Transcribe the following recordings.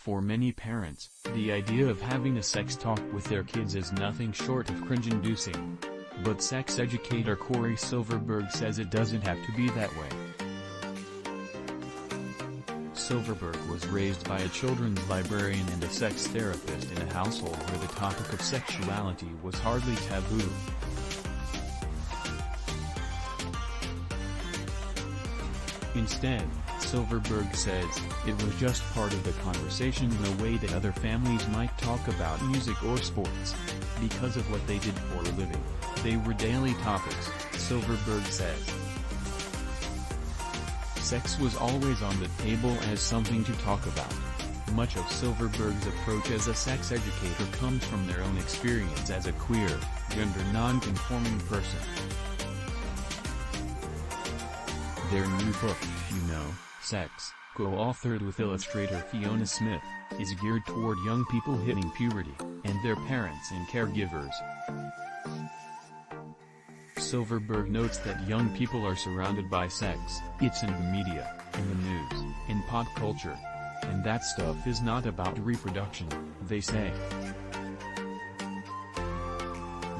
For many parents, the idea of having a sex talk with their kids is nothing short of cringe-inducing. But sex educator Cory Silverberg says it doesn't have to be that way. Silverberg was raised by a children's librarian and a sex therapist in a household where the topic of sexuality was hardly taboo. Instead, Silverberg says, it was just part of the conversation in a way that other families might talk about music or sports. Because of what they did for a living, they were daily topics, Silverberg says. Sex was always on the table as something to talk about. Much of Silverberg's approach as a sex educator comes from their own experience as a queer, gender non-conforming person. Their new book, Sex, co-authored with illustrator Fiona Smyth, is geared toward young people hitting puberty, and their parents and caregivers. Silverberg notes that young people are surrounded by sex. It's in the media, in the news, in pop culture. And that stuff is not about reproduction, they say.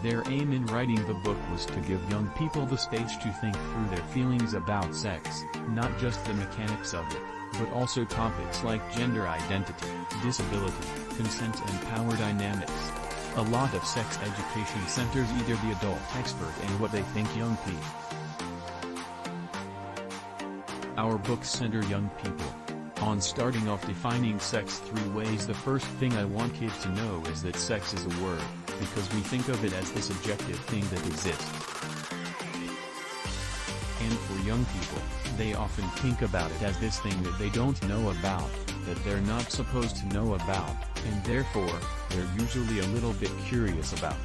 Their aim in writing the book was to give young people the space to think through their feelings about sex, not just the mechanics of it, but also topics like gender identity, disability, consent and power dynamics. A lot of sex education centers either the adult expert and what they think young people. Our books center young people on starting off defining sex 3 ways. The first thing I want kids to know is that sex is a word, because we think of it as this objective thing that exists. And for young people, they often think about it as this thing that they don't know about, that they're not supposed to know about, and therefore, they're usually a little bit curious about.